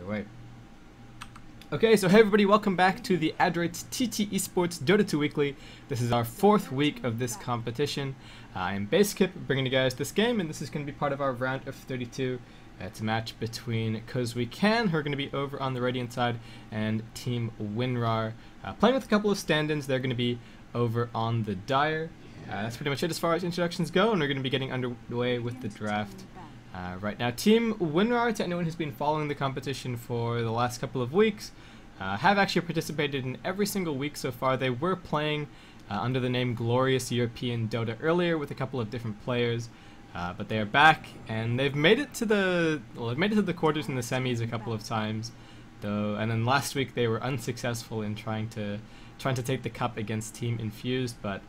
underway. Okay, so hey everybody, welcome back to the Adroit's TT Esports Dota 2 Weekly. This is our 4th week of this competition. I'm BaseKip bringing you guys this game, and this is going to be part of our round of 32. It's a match between causeWEcan, who are going to be over on the Radiant side, and Team winRAR. Playing with a couple of stand-ins, they're going to be over on the Dire. That's pretty much it as far as introductions go, and we're going to be getting underway with the draft. Right now, Team winRAR, to anyone who's been following the competition for the last couple of weeks, have actually participated in every single week so far. They were playing under the name Glorious European Dota earlier with a couple of different players, but they are back and they've made it to the quarters and the semis a couple of times, though. And then last week they were unsuccessful in trying to take the cup against Team Infused, but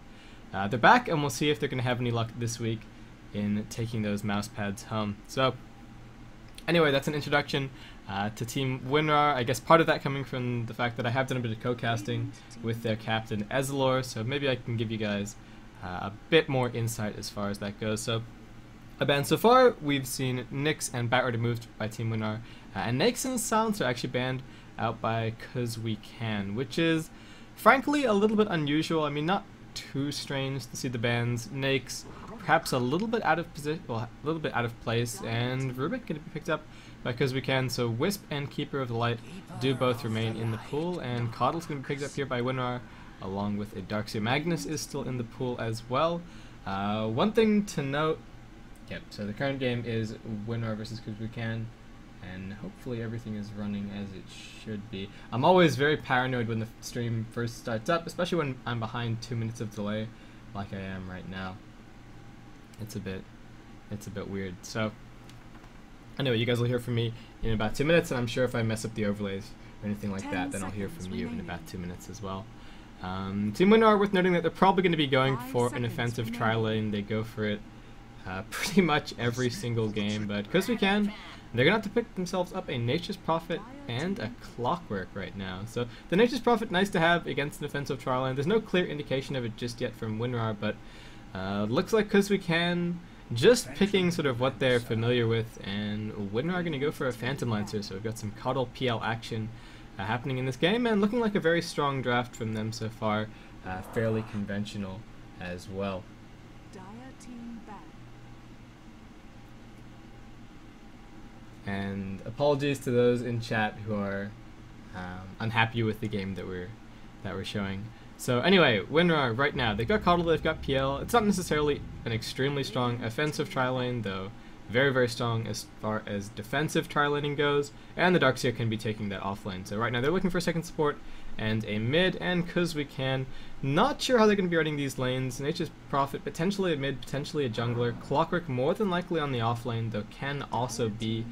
they're back, and we'll see if they're going to have any luck this week in taking those mouse pads home. So anyway, that's an introduction to Team winRAR. I guess part of that coming from the fact that I have done a bit of co-casting with their captain Ezlor, so maybe I can give you guys a bit more insight as far as that goes. So so far we've seen Nyx and Bat removed by Team winRAR, and Nyx and Silence are actually banned out by causeWEcan, which is frankly a little bit unusual. I mean, not too strange to see the bans. Nyx perhaps a little bit out of position, well, a little bit out of place, and Rubik can be picked up by causeWEcan. So Wisp and Keeper of the Light do both remain in the pool, and Coddle's going to be picked up here by winRAR, along with a Darkseer. Magnus is still in the pool as well. One thing to note, so the current game is winRAR versus causeWEcan, and hopefully everything is running as it should be. I'm always very paranoid when the stream first starts up, especially when I'm behind 2 minutes of delay, like I am right now. It's a bit weird. So anyway, you guys will hear from me in about 2 minutes, and I'm sure if I mess up the overlays or anything like that, then I'll hear from you in about 2 minutes as well. Team winRAR, worth noting that they're probably going to be going for an offensive tri-lane. They go for it pretty much every single game, but causeWEcan, they're going to have to pick themselves up a Nature's Prophet and a Clockwork right now. So the Nature's Prophet, nice to have against an offensive tri-lane. There's no clear indication of it just yet from winRAR, but looks like causeWEcan just picking sort of what they're familiar with, and winRAR are going to go for a Phantom Lancer. So we've got some Coddle PL action happening in this game, and looking like a very strong draft from them so far, fairly conventional as well. And apologies to those in chat who are unhappy with the game that we're showing. So anyway, winRAR right now, they've got Coddle, they've got PL. It's not necessarily an extremely strong offensive tri-lane, though very, very strong as far as defensive tri-laning goes, and the Darkseer can be taking that off lane. So right now they're looking for a second support and a mid, and causeWEcan, not sure how they're going to be running these lanes. Nature's Prophet, potentially a mid, potentially a jungler. Clockwork more than likely on the off lane, though can also be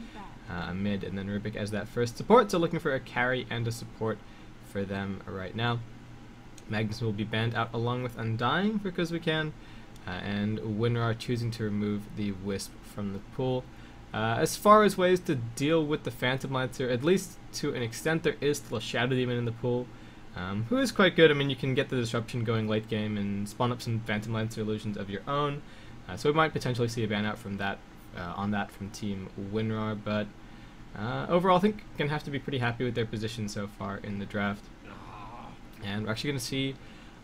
a mid, and then Rubik as that first support, so looking for a carry and a support for them right now. Magnus will be banned out along with Undying for causeWEcan, and winRAR choosing to remove the Wisp from the pool. As far as ways to deal with the Phantom Lancer, at least to an extent, there is still a Shadow Demon in the pool, who is quite good. I mean, you can get the disruption going late game and spawn up some Phantom Lancer illusions of your own, so we might potentially see a ban out from that on that from Team winRAR, but overall I think going to have to be pretty happy with their position so far in the draft. And we're actually going to see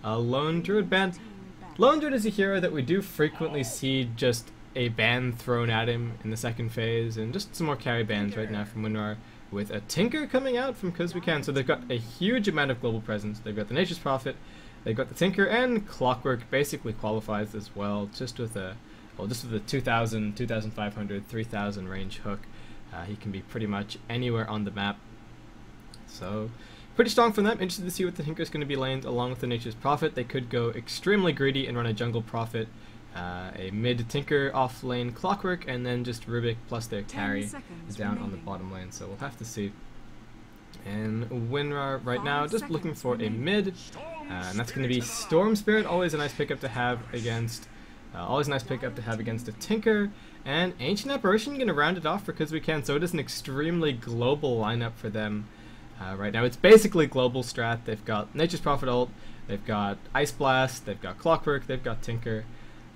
a Lone Druid ban. Lone Druid is a hero that we do frequently see just a ban thrown at him in the second phase, and just some more carry bans right now from winRAR, with a Tinker coming out from causeWEcan. So they've got a huge amount of global presence. They've got the Nature's Prophet, they've got the Tinker, and Clockwork basically qualifies as well, just with a 2,000, 2,500, 3,000 range hook. He can be pretty much anywhere on the map. So pretty strong from them. Interested to see what the Tinker is going to be laned along with the Nature's Prophet. They could go extremely greedy and run a Jungle Prophet, a mid Tinker off lane Clockwork, and then just Rubik plus their carry down on the bottom lane. So we'll have to see. And winRAR right now just looking for a mid, and that's going to be Storm Spirit. Always a nice pickup to have against. A Tinker, and Ancient Apparition going to round it off for causeWEcan. So it is an extremely global lineup for them right now. It's basically global strat. They've got Nature's Prophet ult, they've got Ice Blast, they've got Clockwork, they've got Tinker.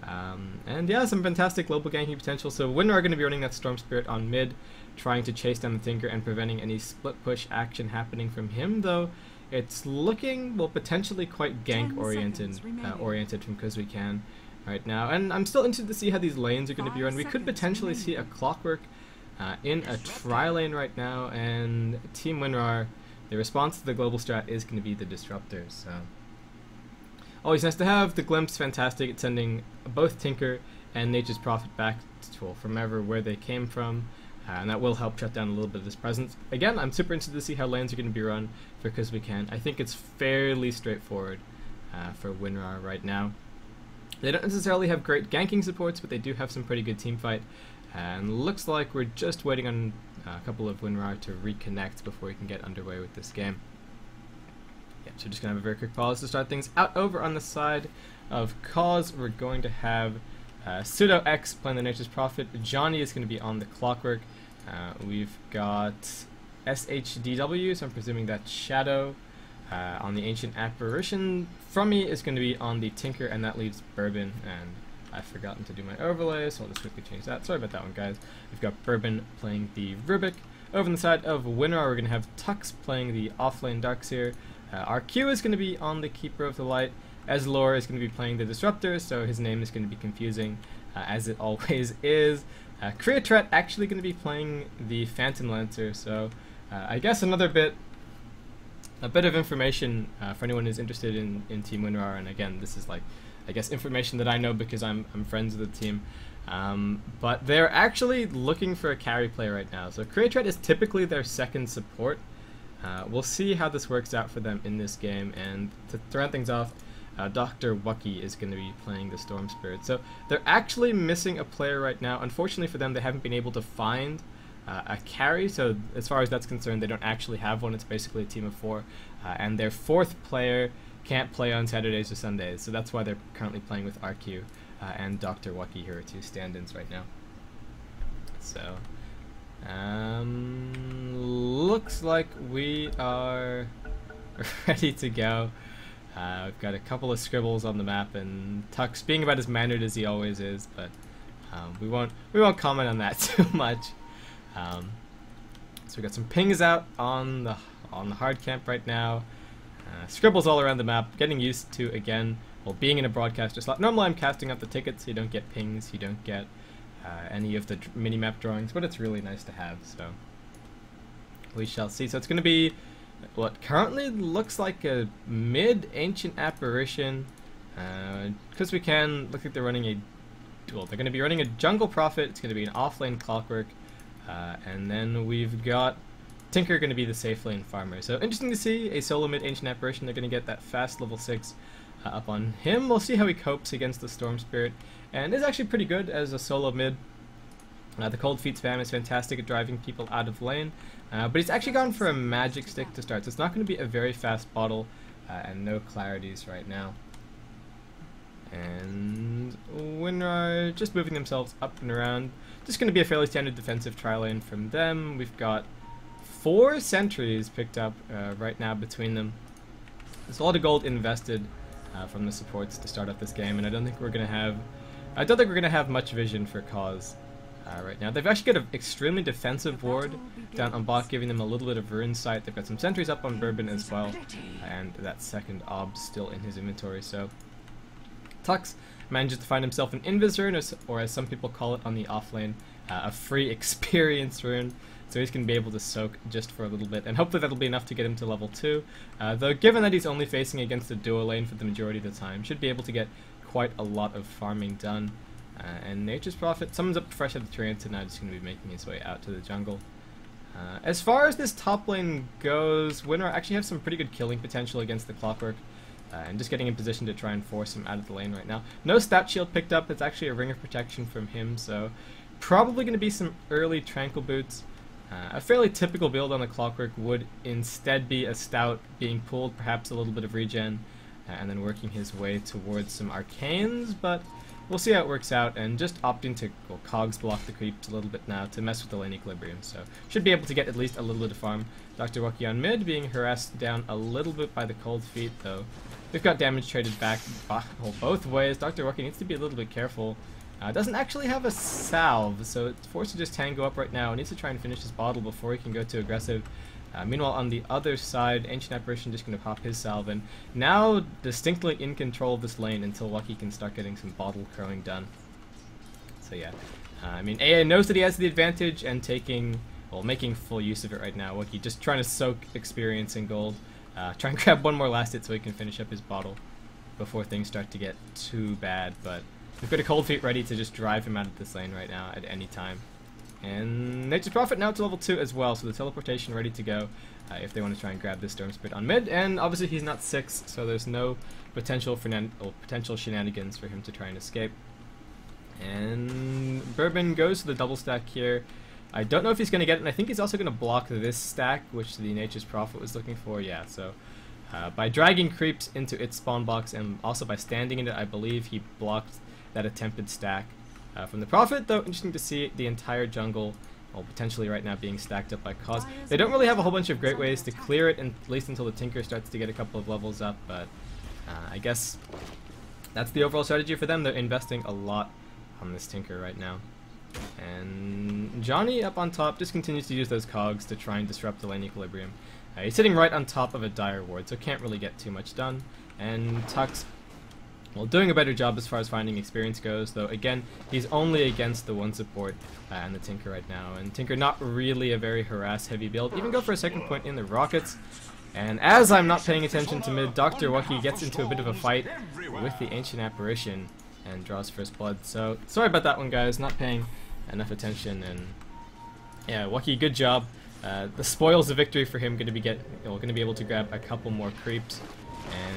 And yeah, some fantastic global ganking potential. So winRAR are going to be running that Storm Spirit on mid, trying to chase down the Tinker and preventing any split push action happening from him, though it's looking, well, potentially quite gank oriented from causeWEcan right now. And I'm still interested to see how these lanes are going to be run. We could potentially see a clockwork in a tri-lane right now, and Team winRAR, the response to the global strat is going to be the disruptors. So always nice to have. The glimpse, fantastic. It's sending both Tinker and Nature's Prophet back to, from where they came from, and that will help shut down a little bit of this presence. Again, I'm super interested to see how lanes are going to be run for causeWEcan. I think it's fairly straightforward for winRAR right now. They don't necessarily have great ganking supports, but they do have some pretty good team fight. And looks like we're just waiting on a couple of winRAR to reconnect before we can get underway with this game. Yeah, so just going to have a very quick pause to start things out. Over on the side of Cause, we're going to have pseudoX playing the Nature's Prophet. Johnny is going to be on the clockwork. We've got SHDW, so I'm presuming that's Shadow. On the Ancient Apparition, Frummy is going to be on the Tinker, and that leaves Bourbon, and I've forgotten to do my overlay, so I'll just quickly change that. Sorry about that one, guys. We've got Bourbon playing the Rubik. Over on the side of winRAR, we're going to have Tux playing the offlane Darkseer. RQ is going to be on the Keeper of the Light. Ezlor is going to be playing the Disruptor, so his name is going to be confusing, as it always is. Creatret actually going to be playing the Phantom Lancer, so I guess a bit of information for anyone who's interested in Team winRAR, and again, this is like, I guess, information that I know because I'm friends with the team. But they're actually looking for a carry player right now. So Creatret is typically their second support. We'll see how this works out for them in this game. And to round things off, Dr. Wucky is going to be playing the Storm Spirit. So they're actually missing a player right now. Unfortunately for them, they haven't been able to find a carry. So as far as that's concerned, they don't actually have one. It's basically a team of 4. And their 4th player can't play on Saturdays or Sundays, so that's why they're currently playing with RQ and Dr. Wucky here, 2 stand-ins right now. So, looks like we are ready to go. We've got a couple of scribbles on the map, and Tux being about as mannered as he always is, but we won't comment on that too much. So we got some pings out on the hard camp right now. Scribbles all around the map, getting used to, again, well, being in a broadcaster slot. Normally I'm casting up the tickets, so you don't get pings, you don't get any of the mini-map drawings, but it's really nice to have, so we shall see. So it's going to be what currently looks like a mid-Ancient Apparition, causeWEcan, look like they're running a, well, they're going to be running a Jungle Prophet, it's going to be an off-lane Clockwork, and then we've got Tinker going to be the safe lane farmer. So interesting to see a solo mid Ancient Apparition. They're going to get that fast level 6 up on him. We'll see how he copes against the Storm Spirit, and is actually pretty good as a solo mid. The Cold Feet spam is fantastic at driving people out of lane, but he's actually gone for a magic stick to start, so it's not going to be a very fast bottle, and no clarities right now. And winRAR just moving themselves up and around. Just going to be a fairly standard defensive tri-lane from them. We've got 4 sentries picked up right now between them. There's a lot of gold invested from the supports to start off this game, and I don't think we're gonna have much vision for Cause right now. They've actually got an extremely defensive ward down on bot, giving them a little bit of rune sight. They've got some sentries up on Bourbon as well, and that second ob still in his inventory. So Tux manages to find himself an invis rune, or as some people call it on the offlane, a free experience rune. So he's going to be able to soak just for a little bit, and hopefully that'll be enough to get him to level 2. Though given that he's only facing against a duo lane for the majority of the time, should be able to get quite a lot of farming done. And Nature's Prophet summons up fresh out the trance, and now just going to be making his way out to the jungle. As far as this top lane goes, winRAR actually have some pretty good killing potential against the Clockwork, and just getting in position to try and force him out of the lane right now. No stout shield picked up, it's actually a ring of protection from him, so probably going to be some early Tranquil Boots. A fairly typical build on the Clockwork would instead be a stout being pulled, perhaps a little bit of regen, and then working his way towards some arcanes, but we'll see how it works out, and just opting to cogs block the creeps a little bit now to mess with the lane equilibrium. So should be able to get at least a little bit of farm. causeWEcan on mid being harassed down a little bit by the cold feet, though. We've got damage traded back both ways. causeWEcan needs to be a little bit careful. Doesn't actually have a salve, so it's forced to just tango up right now. Needs to try and finish his bottle before he can go too aggressive. Meanwhile, on the other side, Ancient Apparition just going to pop his salve in. Now distinctly in control of this lane until Lucky can start getting some bottle crowing done. So yeah, I mean, AA knows that he has the advantage and making full use of it right now. Lucky just trying to soak experience in gold. Try and grab one more last hit so he can finish up his bottle before things start to get too bad. But we've got a cold feet ready to just drive him out of this lane right now at any time. And Nature's Prophet now to level 2 as well, so the teleportation ready to go if they want to try and grab this Storm Spirit on mid. And obviously he's not 6, so there's no potential shenanigans for him to try and escape. And Bourbon goes to the double stack here. I don't know if he's going to get it, and I think he's also going to block this stack, which the Nature's Prophet was looking for. Yeah, so by dragging creeps into its spawn box and also by standing in it, I believe he blocked that attempted stack. From the Prophet, though, interesting to see the entire jungle, potentially right now being stacked up by Cause. They don't really have a whole bunch of great ways to clear it, at least until the Tinker starts to get a couple of levels up, but I guess that's the overall strategy for them. They're investing a lot on this Tinker right now. And Johnny up on top just continues to use those cogs to try and disrupt the lane equilibrium. He's sitting right on top of a dire ward, so can't really get too much done. And Tux, doing a better job as far as finding experience goes, though again, he's only against the one support and the Tinker right now. And Tinker not really a very harass heavy build, even go for a second point in the rockets. And as I'm not paying attention to mid, causeWEcan gets into a bit of a fight with the Ancient Apparition and draws first blood. So sorry about that one, guys, not paying enough attention. And yeah, Weki, good job. The spoils of victory for him, going to be able to grab a couple more creeps.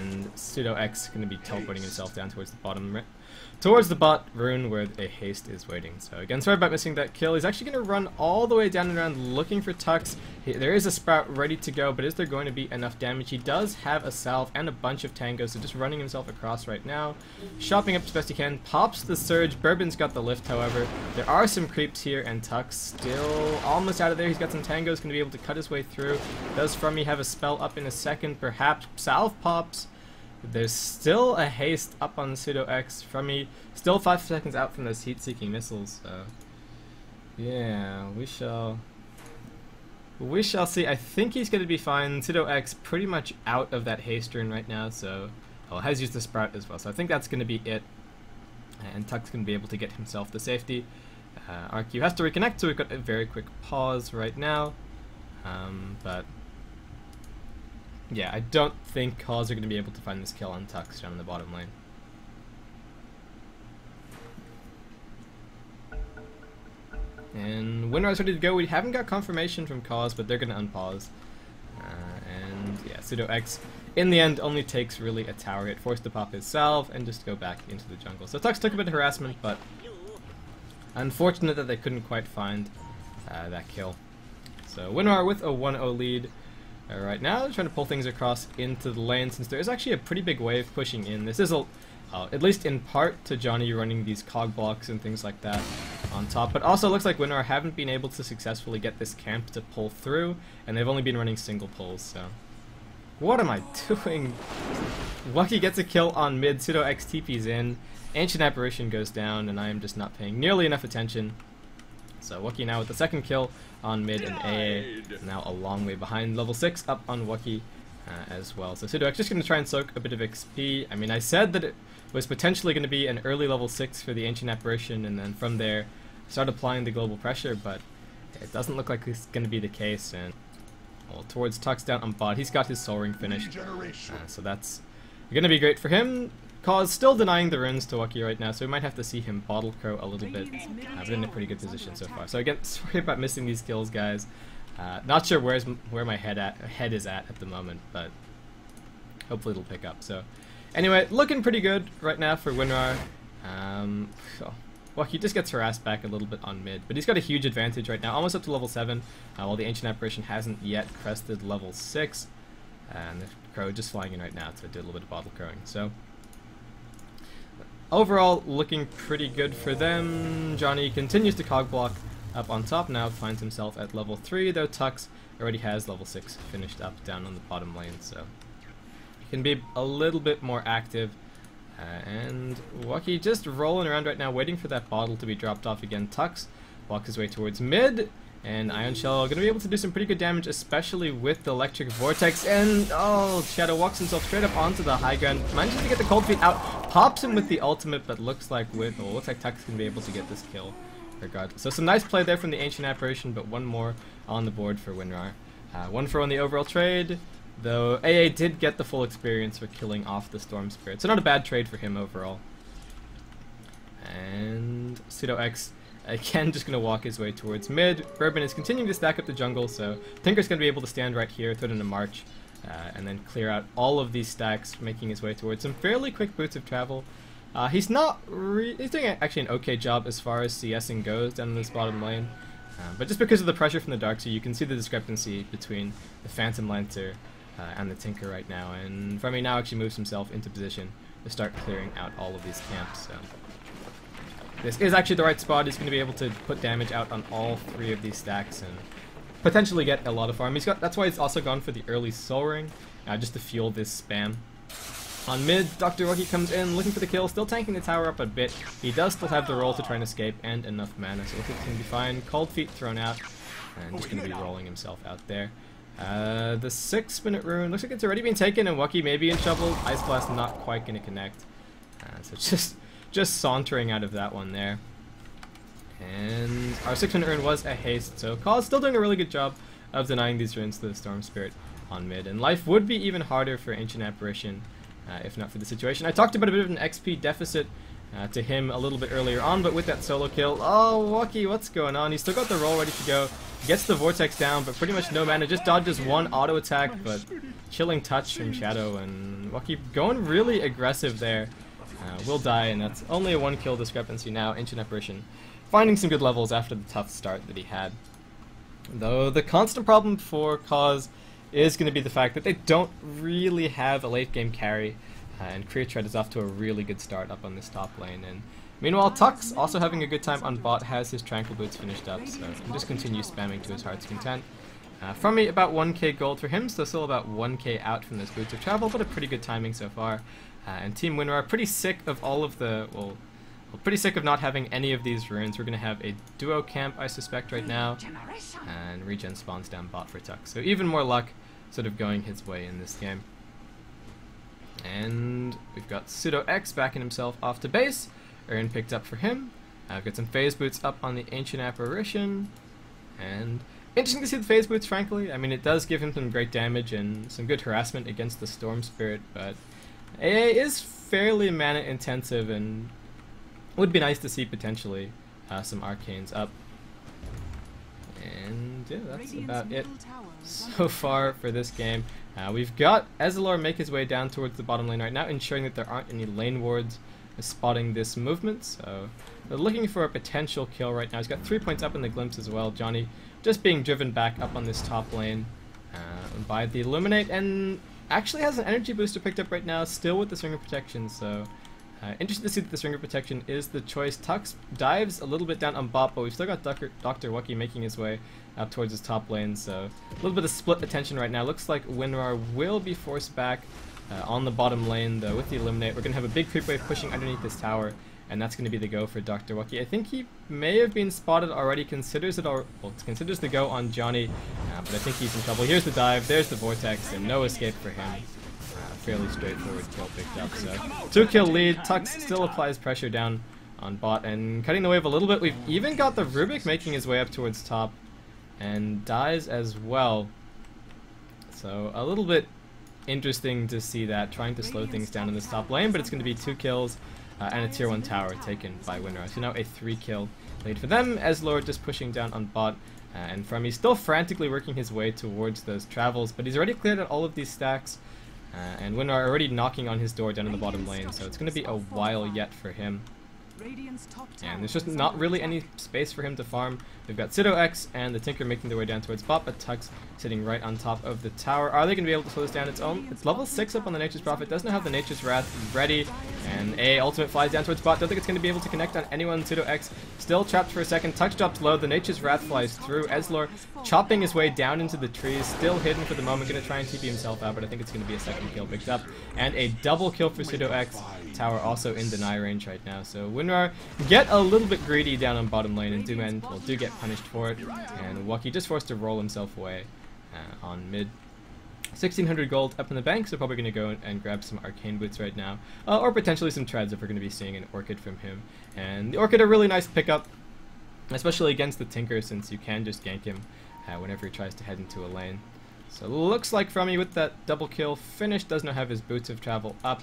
And causeWEcan going to be teleporting himself down towards the bot rune where a haste is waiting. So again, sorry about missing that kill. He's actually going to run all the way down and around looking for Tux. There is a sprout ready to go, but is there going to be enough damage? He does have a salve and a bunch of tangos, so just running himself across right now. Shopping up as best he can. Pops the surge. Bourbon's got the lift, however. There are some creeps here, and Tux still almost out of there. He's got some tangos, going to be able to cut his way through. Does Frummy have a spell up in a second? Perhaps. Salve pops. There's still a haste up on causeWEcan. Frummy still 5 seconds out from those heat-seeking missiles. So yeah, we shall see. I think he's going to be fine. causeWEcan pretty much out of that haste rune right now, so has used the sprout as well. So I think that's going to be it. And Tuck's going to be able to get himself to safety. RQ has to reconnect, so we've got a very quick pause right now. But yeah, I don't think Cause are going to be able to find this kill on Tux down in the bottom lane. And winRAR is ready to go. We haven't got confirmation from Cause, but they're going to unpause. And yeah, causeWEcan in the end only takes really a tower hit, forced to pop his salve and just go back into the jungle. So Tux took a bit of harassment, but unfortunate that they couldn't quite find that kill. So winRAR with a 1-0 lead. Right now, trying to pull things across into the lane, since there is actually a pretty big wave pushing in. This is, at least in part, to Johnny running these cog blocks and things like that on top. But also looks like winRAR haven't been able to successfully get this camp to pull through, and they've only been running single pulls, so what am I doing? Lucky gets a kill on mid, causeWEcan TP's in, Ancient Apparition goes down, and I am just not paying nearly enough attention. So Weki now with the second kill on mid, and AA now a long way behind, level 6 up on Weki as well. So causeWEcan just going to try and soak a bit of XP. I mean, I said that it was potentially going to be an early level 6 for the Ancient Apparition, and then from there start applying the global pressure, but it doesn't look like it's going to be the case. And towards Tux down on bot, he's got his Soul Ring finished, so that's going to be great for him. Cause still denying the runes to Weki right now, so we might have to see him bottle crow a little bit, but in a pretty good position so far. So again, sorry about missing these kills, guys. Not sure where my head is at the moment, but hopefully it'll pick up. So anyway, looking pretty good right now for winRAR. Weki just gets harassed back a little bit on mid, but he's got a huge advantage right now, almost up to level 7, while the Ancient Apparition hasn't yet crested level 6, and the crow just flying in right now to do a little bit of bottle crowing. So overall, looking pretty good for them. Johnny continues to cog block up on top now, finds himself at level 3, though Tux already has level 6 finished up down on the bottom lane, so he can be a little bit more active. And causeWEcan just rolling around right now, waiting for that bottle to be dropped off again. Tux walks his way towards mid, and Ion Shell going to be able to do some pretty good damage, especially with the Electric Vortex. And, oh, Shadow walks himself straight up onto the high ground, manages to get the Cold Feet out, pops him with the ultimate, but looks like Tux is going to be able to get this kill regardless. So some nice play there from the Ancient Apparition, but one more on the board for winRAR. 1 for 1 the overall trade, though AA did get the full experience for killing off the Storm Spirit, so not a bad trade for him overall. And causeWEcan again just going to walk his way towards mid. Bourbon is continuing to stack up the jungle, so Tinker's going to be able to stand right here, throw it in a march, and then clear out all of these stacks, making his way towards some fairly quick boots of travel. He's doing actually an okay job as far as CSing goes down in this bottom lane, but just because of the pressure from the Darkseer, you can see the discrepancy between the Phantom Lancer and the Tinker right now, and Femi now actually moves himself into position to start clearing out all of these camps. So this is actually the right spot. He's going to be able to put damage out on all 3 of these stacks and potentially get a lot of farm. That's why he's also gone for the early Soul Ring, just to fuel this spam. On mid, causeWEcan comes in, looking for the kill, still tanking the tower up a bit. He does still have the roll to try and escape and enough mana, so I think he's going to be fine. Cold Feet thrown out, and just going to be rolling himself out there. The 6-minute rune looks like it's already been taken, and causeWEcan may be in trouble. Ice Blast not quite going to connect, so just sauntering out of that one there. And our 6-minute rune was a haste, so Cause still doing a really good job of denying these runes to the Storm Spirit on mid, and life would be even harder for Ancient Apparition if not for the situation. I talked about a bit of an XP deficit to him a little bit earlier on, but with that solo kill, oh, causeWEcan, what's going on? He's still got the roll ready to go, gets the Vortex down, but pretty much no mana, just dodges one auto attack, but chilling touch from Shadow, and causeWEcan going really aggressive there. Will die, and that's only a 1 kill discrepancy now. Ancient Apparition finding some good levels after the tough start that he had. Though the constant problem for Cause is going to be the fact that they don't really have a late game carry, and Creatred is off to a really good start up on this top lane. And meanwhile, Tux, also having a good time on bot, has his Tranquil Boots finished up, so he can just continue spamming to his heart's content. From me, about 1k gold for him, so still about 1k out from those Boots of Travel, but a pretty good timing so far. And Team winRAR pretty sick of all of the, well, pretty sick of not having any of these runes. We're going to have a duo camp, I suspect, right now, and regen spawns down bot for Tux. So even more luck sort of going his way in this game. And we've got causeWEcan backing himself off to base. Aaron picked up for him. I've got some phase boots up on the Ancient Apparition. And interesting to see the phase boots, frankly. I mean, it does give him some great damage and some good harassment against the Storm Spirit, but AA is fairly mana intensive, and would be nice to see potentially some arcanes up. And yeah, that's about it so far for this game. We've got Ezreal make his way down towards the bottom lane right now, ensuring that there aren't any lane wards spotting this movement. So they're looking for a potential kill right now. He's got 3 points up in the glimpse as well. Johnny just being driven back up on this top lane by the Illuminate, and actually has an energy booster picked up right now, still with the Swinger Protection. So interesting to see that the Swinger Protection is the choice. Tux dives a little bit down on bot, but we've still got causeWEcan making his way up towards his top lane, so a little bit of split attention right now. Looks like winRAR will be forced back on the bottom lane, though, with the Illuminate. We're going to have a big creep wave pushing underneath this tower, and that's going to be the go for causeWEcan. I think he may have been spotted already, considers the go on Johnny, but I think he's in trouble. Here's the dive, there's the Vortex, and no escape for him. Fairly straightforward kill picked up, so 2-kill lead. Tux still applies pressure down on bot and cutting the wave a little bit. We've even got the Rubik making his way up towards top and dies as well, so a little bit interesting to see that, trying to slow things down in this top lane, but it's going to be 2 kills and a tier 1 tower taken by winRAR. So now a 3-kill lead for them. Ezreal just pushing down on bot, and Femi still frantically working his way towards those travels, but he's already cleared out all of these stacks. And winRAR already knocking on his door down in the bottom lane, so it's going to be a while yet for him. And there's just not really any space for him to farm. We've got causeWEcan and the Tinker making their way down towards bot, but Tux sitting right on top of the tower. Are they going to be able to slow this down? It's level 6 up on the Nature's Prophet. Does not have the Nature's Wrath ready. And a ultimate flies down towards bot. Don't think it's going to be able to connect on anyone. causeWEcan still trapped for a second. Tux drops low. The Nature's Wrath flies through. eSPORTS chopping his way down into the trees. Still hidden for the moment. Going to try and TP himself out, but I think it's going to be a second kill picked up. And a double kill for causeWEcan. Tower also in deny range right now. So winRAR get a little bit greedy down on bottom lane, and do get punished for it. And wEcan just forced to roll himself away on mid. 1600 gold up in the bank, so probably going to go and grab some arcane boots right now, or potentially some treads if we're going to be seeing an orchid from him. And the orchid a really nice pickup, especially against the Tinker, since you can just gank him whenever he tries to head into a lane. So looks like Frummy with that double kill finish does not have his boots of travel up,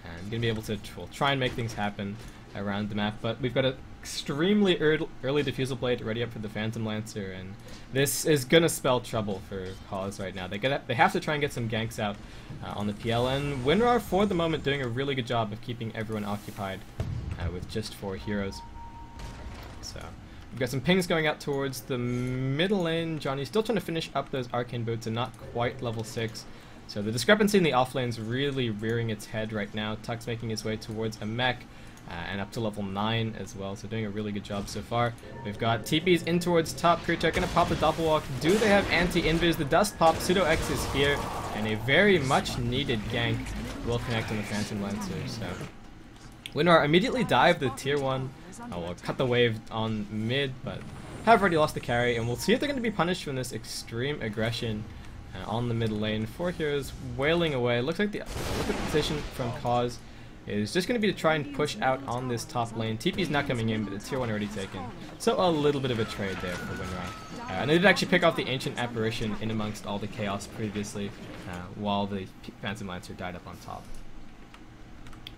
and going to be able to try and make things happen around the map. But we've got an extremely early Diffusal Blade ready up for the Phantom Lancer, and this is going to spell trouble for Cause right now. They have to try and get some ganks out on the PL, and winRAR for the moment doing a really good job of keeping everyone occupied with just 4 heroes. So we've got some pings going out towards the middle lane. Johnny's still trying to finish up those arcane boots and not quite level 6. So the discrepancy in the off lane's really rearing its head right now. Tux making his way towards a mech and up to level 9 as well, so doing a really good job so far. We've got TPs in towards top. Creature gonna pop the doppelwalk. Do they have anti-invis? The dust pop. causeWEcan is here, and a very much needed gank will connect on the Phantom Lancer. So winRAR immediately dive the tier 1. We'll cut the wave on mid, but have already lost the carry, and we'll see if they're going to be punished from this extreme aggression on the mid lane. 4 heroes wailing away. Looks like the position from Cause is just going to be to try and push out on this top lane. TP's not coming in, but the tier 1 already taken. So a little bit of a trade there for winRAR. And they did actually pick off the Ancient Apparition in amongst all the chaos previously, while the Phantom Lancer died up on top.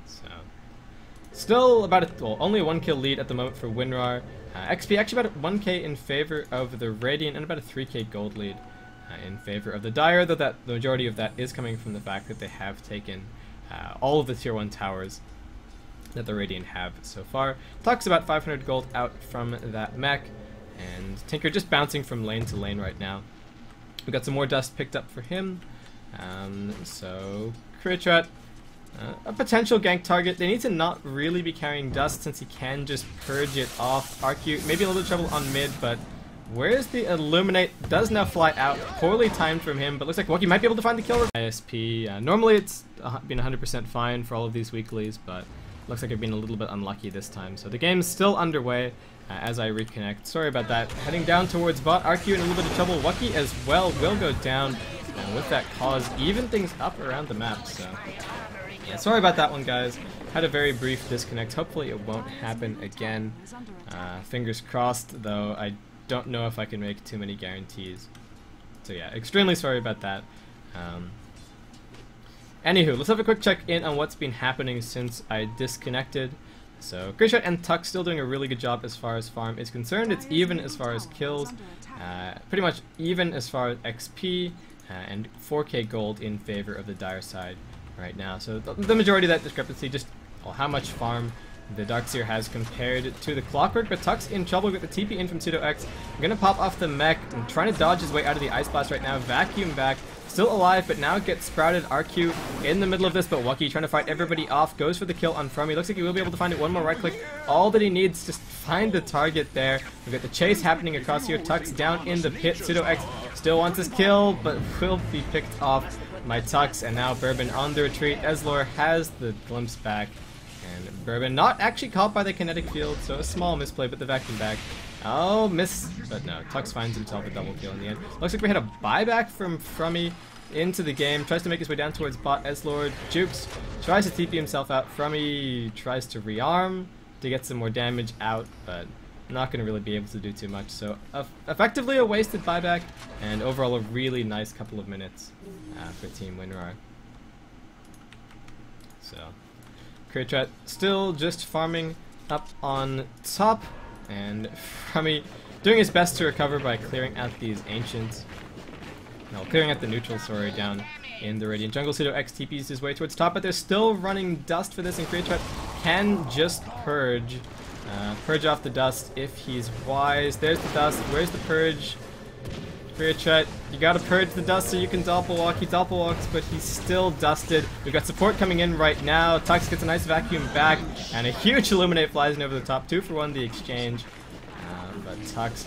So still about only a 1 kill lead at the moment for winRAR. XP actually about 1k in favor of the Radiant, and about a 3k gold lead in favor of the Dire, though the majority of that is coming from the fact that they have taken all of the tier 1 towers that the Radiant have so far. Talks about 500 gold out from that mech, and Tinker just bouncing from lane to lane right now. We've got some more dust picked up for him. So Kritrat, a potential gank target. They need to not really be carrying dust since he can just purge it off. RQ maybe a little bit of trouble on mid, but where's the Illuminate? Does now fly out. Poorly timed from him, but looks like wEcan might be able to find the kill. ISP. Normally it's been 100% fine for all of these weeklies, but looks like I've been a little bit unlucky this time. So the game's still underway as I reconnect. Sorry about that. Heading down towards bot. RQ in a little bit of trouble. wEcan as well will go down. And with that Cause, even things up around the map. So yeah, sorry about that one, guys. Had a very brief disconnect. Hopefully it won't happen again. Fingers crossed, though. I don't know if I can make too many guarantees. So yeah, extremely sorry about that. Anywho, let's have a quick check in on what's been happening since I disconnected. So Grayshot and Tuck still doing a really good job as far as farm is concerned. It's even as far as kills, pretty much even as far as XP, and 4k gold in favor of the Dire side right now. So the majority of that discrepancy, just how much farm the Darkseer has compared to the Clockwork, but Tuck's in trouble with the TP in from causeWEcan. Gonna pop off the mech and trying to dodge his way out of the Ice Blast right now. Vacuum back, still alive, but now gets sprouted. RQ in the middle of this, but wEcan trying to fight everybody off. Goes for the kill on Frummy. Looks like he will be able to find it. One more right click. All that he needs, just find the target there. We've got the chase happening across here. Tuck's down in the pit. causeWEcan still wants his kill, but will be picked off by Tux, and now Bourbon on the retreat. eSPORTS has the glimpse back. And Bourbon not actually caught by the kinetic field, so a small misplay, but the vacuum back. Oh, miss, but no, Tux finds himself a double kill in the end. Looks like we had a buyback from Frummy into the game. Tries to make his way down towards bot. eSPORTS jukes, tries to TP himself out. Frummy tries to rearm to get some more damage out, but not going to really be able to do too much. So effectively a wasted buyback, and overall a really nice couple of minutes for Team winRAR. So Kritrat still just farming up on top, and Frummy doing his best to recover by clearing out these ancients. No, clearing out the neutral, sorry, down in the Radiant jungle. causeWEcan TPs his way towards top, but they're still running dust for this, and Kritrat can just purge off the dust if he's wise. There's the dust. Where's the purge? Chet, you gotta purge the dust so you can doppelwalk. He doppelwalks, but he's still dusted. We've got support coming in right now. Tux gets a nice vacuum back, and a huge Illuminate flies in over the top. 2-for-1 the exchange. But Tux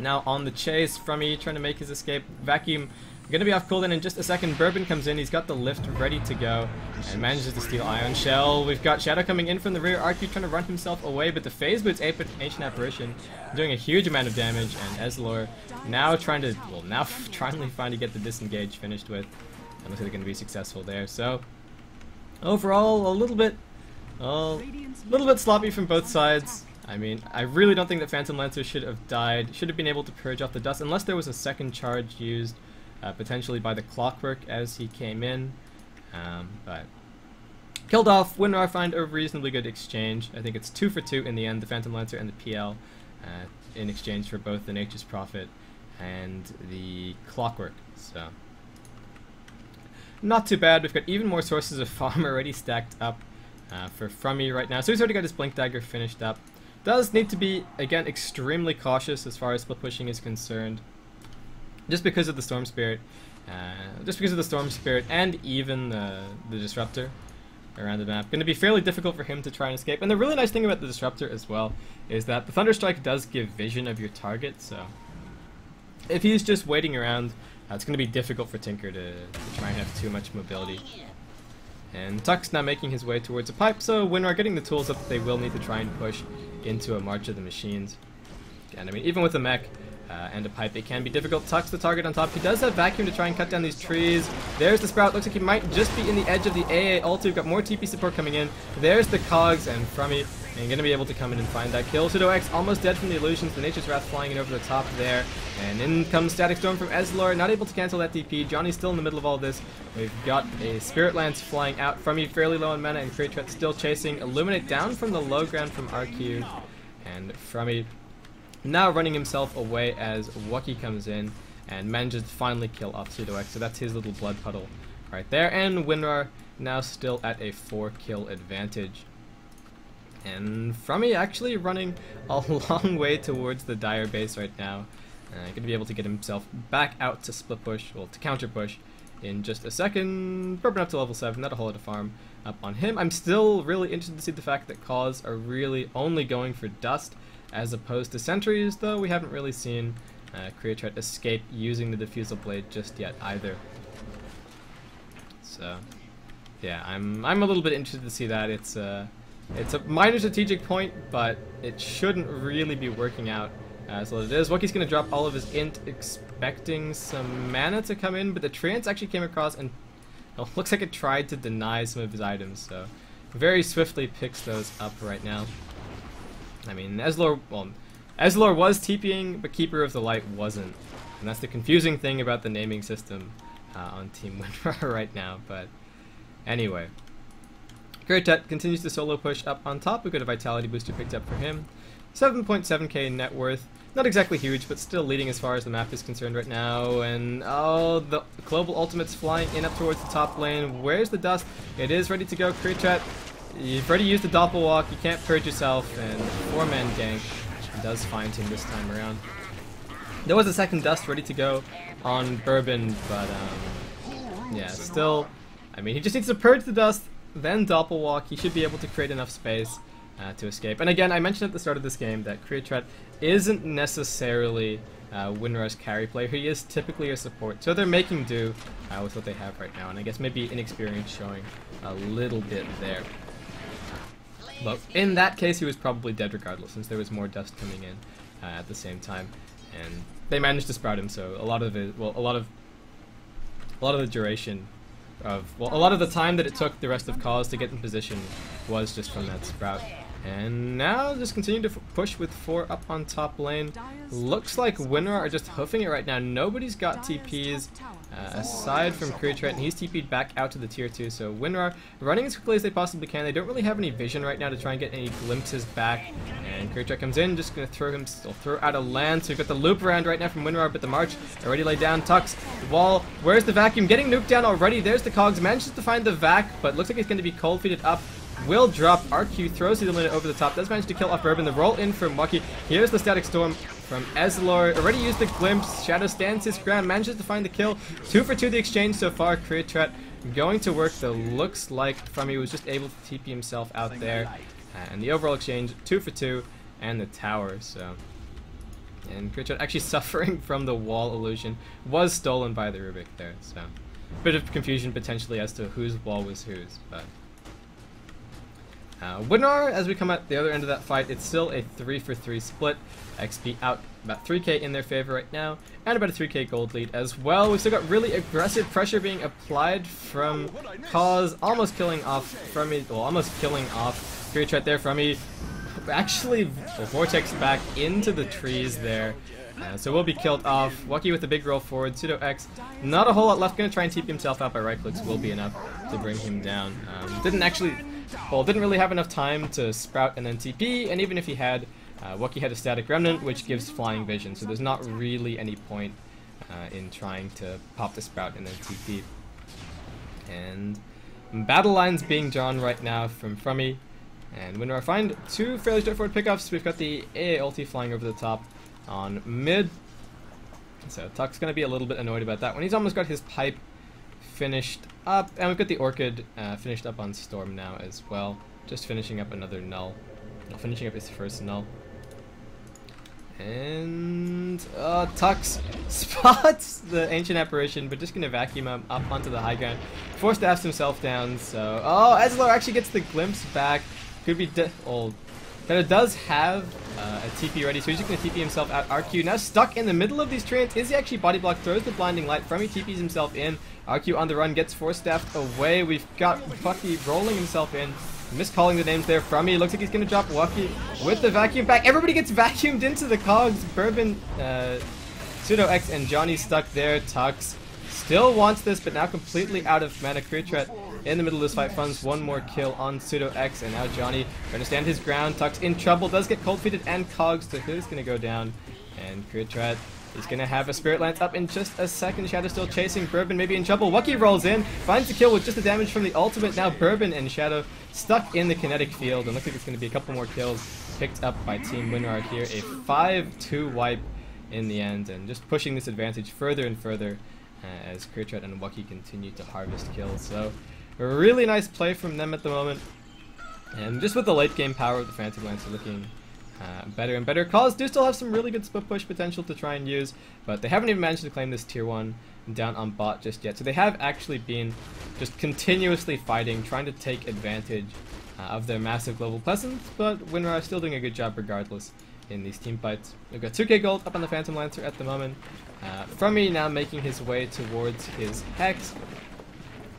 now on the chase. Frummy trying to make his escape. Vacuum gonna be off cooldown in just a second. Bourbon comes in. He's got the lift ready to go and manages to steal Ion Shell. We've got Shadow coming in from the rear. RQ trying to run himself away, but the phase boots Ancient Apparition doing a huge amount of damage, and Eslor now trying to find to get the disengage finished with. And looks like they're going to be successful there. So overall, a little bit sloppy from both sides. I mean, I really don't think that Phantom Lancer should have died. Should have been able to purge off the dust, unless there was a second charge used, potentially by the Clockwork as he came in. But killed off. winRAR find a reasonably good exchange. I think it's 2-for-2 in the end, the Phantom Lancer and the PL, in exchange for both the Nature's Prophet and the Clockwork. So not too bad. We've got even more sources of farm already stacked up for Frummy right now. So he's already got his Blink Dagger finished up. Does need to be, again, extremely cautious as far as split pushing is concerned. Just because of the Storm Spirit. And even the Disruptor around the map. Going to be fairly difficult for him to try and escape. And the really nice thing about the Disruptor as well is that the Thunderstrike does give vision of your target, so if he's just waiting around, it's going to be difficult for Tinker to try and have too much mobility. And Tux now making his way towards a pipe, so winRAR getting the tools up that they will need to try and push into a March of the Machines. And I mean, even with a mech and a pipe, it can be difficult. Tux the target on top. He does have vacuum to try and cut down these trees. There's the Sprout. Looks like he might just be in the edge of the AA ult. We've got more TP support coming in. There's the Cogs and Frummy. And going to be able to come in and find that kill. pseudoX almost dead from the illusions. The Nature's Wrath flying in over the top there. And in comes Static Storm from Eslor. Not able to cancel that DP. Johnny's still in the middle of all this. We've got a Spirit Lance flying out. Frummy fairly low on mana, and Creatret still chasing. Illuminate down from the low ground from RQ. And Frummy now running himself away as Wookie comes in and manages to finally kill off pseudoX. So that's his little blood puddle right there. And winRAR now still at a 4-kill advantage. And Frummy actually running a long way towards the Dire base right now. Going to be able to get himself back out to split push, well, to counter push in just a second. Bourbon up to level 7, not a whole lot of farm up on him. I'm still really interested to see the fact that Cause are really only going for dust as opposed to sentries, though we haven't really seen Creatret escape using the Diffusal Blade just yet either. So yeah, I'm a little bit interested to see that. It's a minor strategic point, but it shouldn't really be working out as well as it is. Wookie's going to drop all of his int, expecting some mana to come in, but the Trance actually came across and looks like it tried to deny some of his items, so very swiftly picks those up right now. I mean, Eslor was TPing, but Keeper of the Light wasn't, and that's the confusing thing about the naming system on Team winRAR right now. But anyway, Creatret continues to solo push up on top. We've got a Vitality booster picked up for him. 7.7k net worth. Not exactly huge, but still leading as far as the map is concerned right now. And oh, the Global Ultimate's flying in up towards the top lane. Where's the dust? It is ready to go. Creatret, you've already used the Doppelwalk. You can't purge yourself, and 4-man gank does find him this time around. There was a second dust ready to go on Bourbon, but yeah, still, I mean, he just needs to purge the dust, then Doppelwalk. He should be able to create enough space to escape. And again, I mentioned at the start of this game that Creatret isn't necessarily winRAR's carry player. He is typically a support, so they're making do with what they have right now, and I guess maybe inexperience showing a little bit there. But in that case, he was probably dead regardless, since there was more dust coming in at the same time, and they managed to sprout him. So a lot of it, well, a lot of the duration of, well, a lot of the time that it took the rest of Cause to get in position was just from that sprout. And now just continue to push with 4 up on top lane. Looks like winRAR are just hoofing it right now. Nobody's got TPs aside from Creatret, and he's TP'd back out to the tier 2. So winRAR running as quickly as they possibly can. They don't really have any vision right now to try and get any glimpses back. And Creatret comes in, just going to throw out a land. So we've got the loop around right now from winRAR, but the March already laid down. Tux, the wall. Where's the vacuum? Getting nuked down already. There's the Cogs. Manages to find the vac, but looks like he's going to be cold feeded up will drop. RQ throws the eliminator over the top, does manage to kill off Bourbon. The roll in from Wacky. Here's the static storm from Ezlor. Already used the glimpse. Shadow stands his ground, manages to find the kill. 2 for 2 the exchange so far. Creatret going to work, though looks like Frummy was just able to TP himself out there. And the overall exchange, 2 for 2, and the tower, so... And Creatret actually suffering from the wall illusion, was stolen by the Rubik there, so... Bit of confusion potentially as to whose wall was whose, but... winRAR, as we come at the other end of that fight, it's still a 3 for 3 split. XP out about 3k in their favor right now, and about a 3k gold lead as well. We've still got really aggressive pressure being applied from Cause, almost killing off Frummy, well, almost killing off Creatret there. Frummy actually vortex back into the trees there. So we'll be killed off. Wacky with the big roll forward. pseudoX, not a whole lot left. Gonna try and TP himself out by right clicks will be enough to bring him down. Didn't really have enough time to sprout and then TP, and even if he had, Wacky had a static remnant, which gives flying vision, so there's not really any point in trying to pop the sprout and then TP. And battle lines being drawn right now from Frummy, and winRAR find 2 fairly straightforward pickups. We've got the AA ulti flying over the top on mid, so Tuck's going to be a little bit annoyed about that one. He's almost got his pipe finished up, and we've got the Orchid finished up on Storm now as well, just finishing up another null, finishing up his first null. And Tux spots the Ancient Apparition, but just going to vacuum him up onto the high ground. Force-staffs himself down, so... Oh, Ezlor actually gets the glimpse back. Could be old. But it does have a TP ready, so he's just going to TP himself out. RQ now stuck in the middle of these treants. Is he actually body block? Throws the blinding light. Frummy TPs himself in. RQ on the run, gets force-staffed away. We've got Wacky rolling himself in. Miscalling the names there. Frummy looks like he's going to drop Wacky with the vacuum back. Everybody gets vacuumed into the cogs. Bourbon, pseudoX, and Johnny stuck there. Tux still wants this, but now completely out of mana. Creatret in the middle of this fight funds one more kill on pseudoX, and now Johnny trying to stand his ground. Tux in trouble, does get cold feeted, and cogs, so he's going to go down. And Creatret is going to have a Spirit Lance up in just a second. Shadow still chasing. Bourbon maybe in trouble. Wacky rolls in, finds the kill with just the damage from the ultimate. Now Bourbon and Shadow stuck in the kinetic field, and looks like it's going to be a couple more kills picked up by Team winRAR here. A 5-2 wipe in the end, and just pushing this advantage further and further as Creatret and Wacky continue to harvest kills. So a really nice play from them at the moment, and just with the late game power of the Phantom Lancer looking better and better. Cause do still have some really good split push potential to try and use, but they haven't even managed to claim this tier 1 down on bot just yet. So they have actually been just continuously fighting, trying to take advantage of their massive global presence, but winRAR is still doing a good job regardless in these team fights. We've got 2k gold up on the Phantom Lancer at the moment. Frummy now making his way towards his Hex,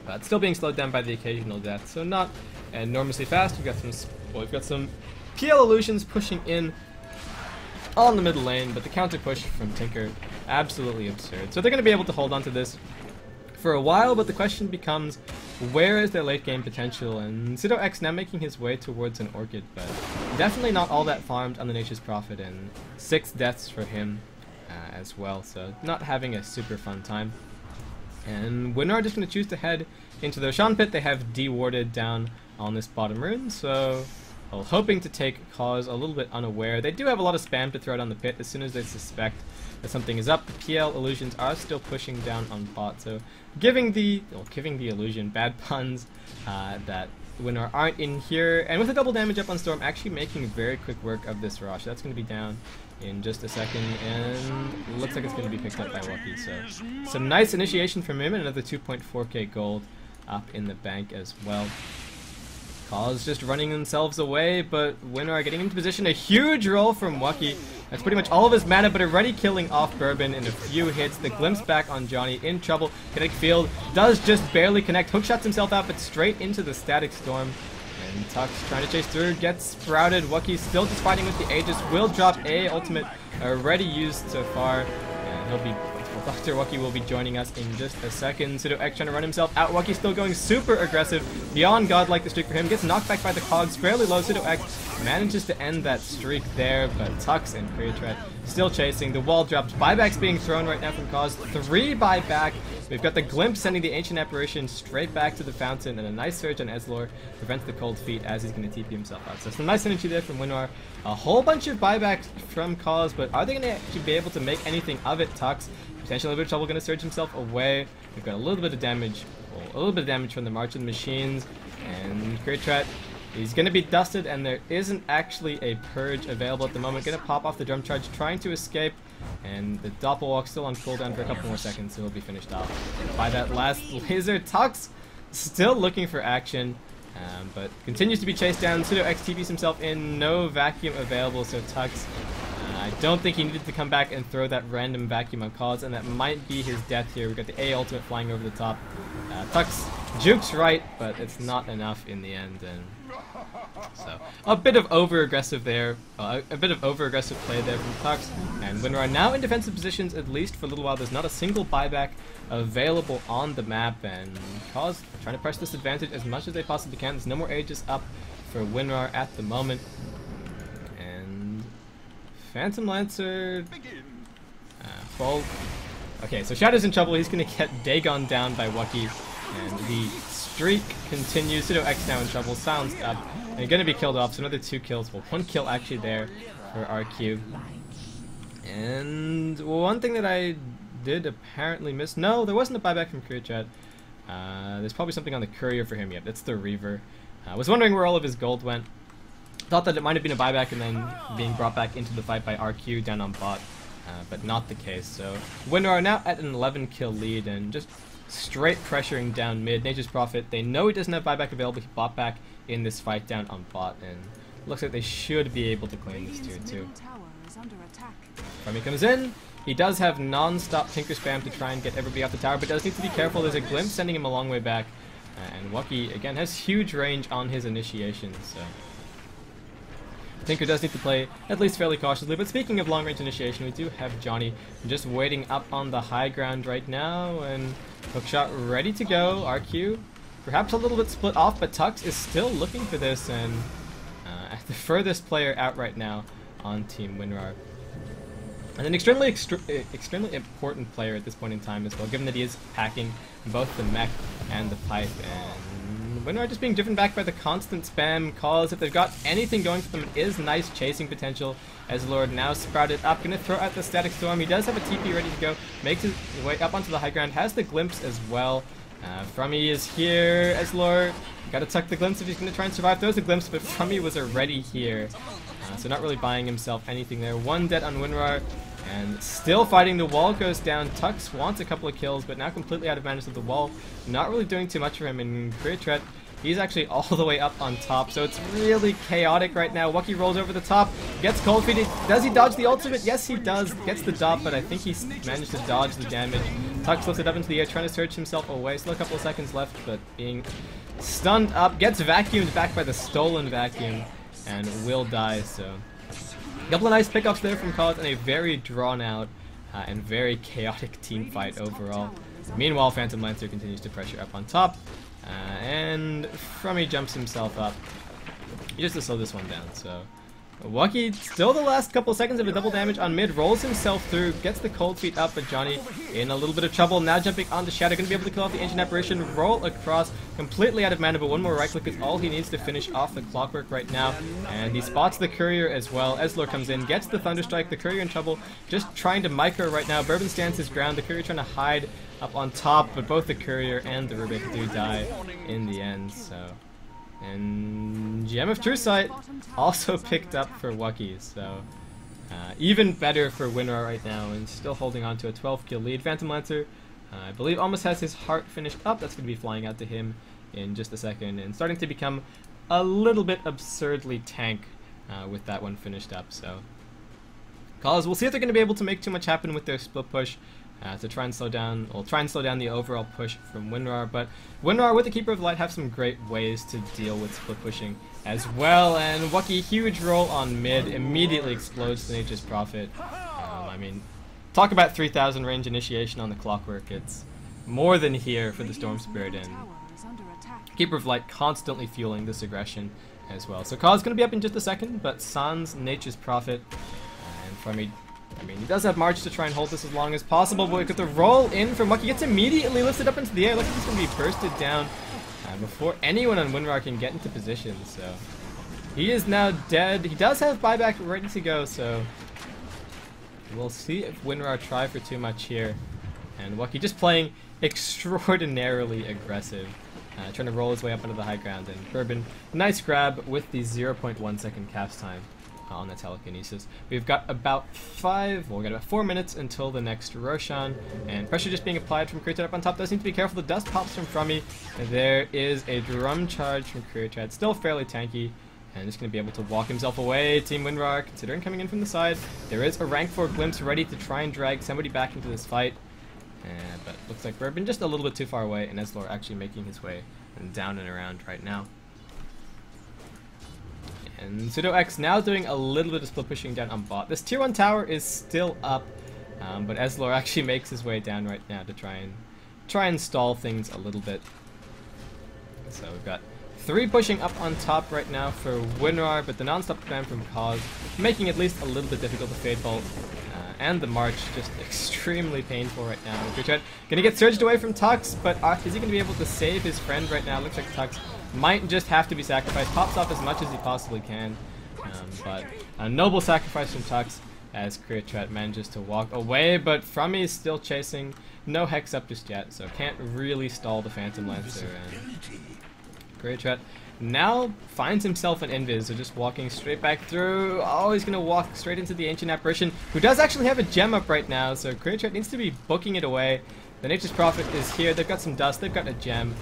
but still being slowed down by the occasional death, so not enormously fast. We've got some PL illusions pushing in on the middle lane, but the counter push from Tinker, absolutely absurd. So they're going to be able to hold on to this for a while, but the question becomes, where is their late game potential? And pseudoX now making his way towards an Orchid, but definitely not all that farmed on the Nature's Prophet, and 6 deaths for him as well, so not having a super fun time. And winRAR just going to choose to head into their Shan Pit. They have de-warded down on this bottom rune, so well, hoping to take Cause a little bit unaware. They do have a lot of spam to throw out on the pit as soon as they suspect that something is up. The PL illusions are still pushing down on bot, so giving the illusion bad puns that winRAR aren't in here. And with a double damage up on Storm, actually making very quick work of this rush. That's going to be down in just a second, and looks like it's going to be picked up by Wacky. So some nice initiation from him, and another 2.4k gold up in the bank as well. Cause just running themselves away, but winRAR getting into position. A huge roll from Wacky. That's pretty much all of his mana, but already killing off Bourbon in a few hits. The glimpse back on Johnny, in trouble. Kinetic field does just barely connect. Hookshots himself out, but straight into the static storm. And Tux trying to chase through, gets sprouted. Wacky still just fighting with the Aegis. Will drop a ultimate already used so far, and he'll be Dr. Wookie will be joining us in just a second. causeWEcan trying to run himself out. Wookie still going super aggressive. Beyond godlike the streak for him. Gets knocked back by the cogs. Fairly low. causeWEcan manages to end that streak there, but Tux and Creatret still chasing. The wall drops. Buybacks being thrown right now from Cause. 3 buyback. We've got the Glimpse sending the Ancient Apparition straight back to the fountain, and a nice surge on Ezlor prevents the cold feet as he's going to TP himself out. So some nice energy there from winRAR. A whole bunch of buybacks from Cause, but are they going to actually be able to make anything of it? Tux potentially a little bit of trouble, going to surge himself away. We've got a little bit of damage, from the March of the Machines, and Creatret, he's going to be dusted, and there isn't actually a purge available at the moment. Going to pop off the drum charge, trying to escape, and the Doppelwalk still on cooldown for a couple more seconds, so he'll be finished off by that last laser. Tux still looking for action, but continues to be chased down. causeWEcan TPs himself in, no vacuum available, so Tux, I don't think he needed to come back and throw that random vacuum on Cause, and that might be his death here. We've got the A ultimate flying over the top. Tux jukes right, but it's not enough in the end, and so a bit of over-aggressive there, a bit of over-aggressive play there from Tux, and winRAR now in defensive positions at least for a little while. There's not a single buyback available on the map, and Cause trying to press this advantage as much as they possibly can. There's no more Aegis up for winRAR at the moment, and Phantom Lancer fall. Okay, so Shadow's in trouble. He's going to get Dagon down by Wookie, and the streak continues. causeWEcan now in trouble, silenced up, and going to be killed off. So another 2 kills. Well, 1 kill actually there for RQ. And one thing that I did apparently miss. No, there wasn't a buyback from Creatret. There's probably something on the courier for him yet. That's the Reaver. I was wondering where all of his gold went. Thought that it might have been a buyback and then being brought back into the fight by RQ down on bot, but not the case. So winRAR now at an 11 kill lead and just straight pressuring down mid. Nature's Prophet, they know he doesn't have buyback available. He bought back in this fight down on bot, and looks like they should be able to claim this tier 2. From he comes in. He does have non-stop Tinker Spam to try and get everybody off the tower, but does need to be careful. There's a Glimpse sending him a long way back, and Wookie again has huge range on his initiation, so Tinker does need to play at least fairly cautiously. But speaking of long-range initiation, we do have Johnny just waiting up on the high ground right now, and hookshot ready to go. RQ perhaps a little bit split off, but Tux is still looking for this, and the furthest player out right now on Team winRAR. And an extremely important player at this point in time as well, given that he is packing both the mech and the pipe, and winRAR just being driven back by the constant spam calls. If they've got anything going for them, it is nice chasing potential. As Lord now sprouted up, gonna throw out the Static Storm. He does have a TP ready to go, makes his way up onto the high ground, has the Glimpse as well. Frummy is here as Lord. Gotta tuck the Glimpse if he's gonna try and survive. Throws the Glimpse, but Frummy was already here. So not really buying himself anything there. 1 dead on winRAR, and still fighting. The wall goes down. Tux wants a couple of kills, but now completely out of mana of the wall. Not really doing too much for him. And Creatret, he's actually all the way up on top, so it's really chaotic right now. Wookie rolls over the top, gets cold feet. Does he dodge the ultimate? Yes, he does. Gets the dot, but I think he's managed to dodge the damage. Tux lifts it up into the air, trying to surge himself away. Still a couple of seconds left, but being stunned up. Gets vacuumed back by the stolen vacuum, and will die, so a couple of nice pickups there from Cause, and a very drawn-out and very chaotic team fight overall. Meanwhile, Phantom Lancer continues to pressure up on top, and Frummy jumps himself up just to slow this one down. So Wookie, still the last couple seconds of a double damage on mid, rolls himself through, gets the cold feet up, but Johnny in a little bit of trouble. Now jumping onto Shadow, going to be able to kill off the Ancient Apparition, roll across, completely out of mana, but one more right click is all he needs to finish off the Clockwork right now. And he spots the Courier as well. Ezlor comes in, gets the Thunderstrike, the Courier in trouble, just trying to micro right now. Bourbon stands his ground, the Courier trying to hide up on top, but both the Courier and the Rubik do die in the end, so. And Gem of True Sight also picked up for Wookie, so even better for winRAR right now, and still holding on to a 12 kill lead. Phantom Lancer, I believe, almost has his heart finished up. That's going to be flying out to him in just a second, and starting to become a little bit absurdly tank with that one finished up. So Cause, we'll see if they're going to be able to make too much happen with their split push. To try and slow down, the overall push from winRAR, but winRAR with the Keeper of the Light have some great ways to deal with split pushing as well. And Wookie, huge roll on mid, immediately explodes to Nature's Prophet. I mean, talk about 3000 range initiation on the clockwork. It's more than here for the Storm Spirit, and Keeper of Light constantly fueling this aggression as well. So Cause going to be up in just a second, but Sans, Nature's Prophet, and for me, I mean, he does have March to try and hold this as long as possible, but we get the roll in from Wucky. Gets immediately lifted up into the air. Looks like he's going to be bursted down before anyone on winRAR can get into position. So he is now dead. He does have buyback ready to go, so we'll see if winRAR try for too much here. And Wucky just playing extraordinarily aggressive. Trying to roll his way up into the high ground, and Bourbon, nice grab with the 0.1 second cast time on the telekinesis. We've got about 4 minutes until the next Roshan, and pressure just being applied from Created up on top. Does need to be careful. The dust pops from Frummy. There is a drum charge from Created, still fairly tanky, and just going to be able to walk himself away. Team winRAR considering coming in from the side. There is a rank 4 glimpse ready to try and drag somebody back into this fight. But looks like Bourbon just a little bit too far away, and eSLOR actually making his way down and around right now. And causeWEcan now doing a little bit of split pushing down on bot. This tier 1 tower is still up, but eSLOR actually makes his way down right now to try and stall things a little bit. So we've got 3 pushing up on top right now for winRAR, but the non-stop command from Cause making it at least a little bit difficult to fade bolt. And the March just extremely painful right now. Created gonna get surged away from Tux, but is he gonna be able to save his friend right now? Looks like Tux might just have to be sacrificed. Pops off as much as he possibly can, but a noble sacrifice from Tux as Created manages to walk away, but Frummy is still chasing. No Hex up just yet, so can't really stall the Phantom Lancer. And Created now finds himself an invis, so just walking straight back through. Oh, he's going to walk straight into the Ancient Apparition, who does actually have a gem up right now, so Created needs to be booking it away. The Nature's Prophet is here. They've got some dust. They've got a gem.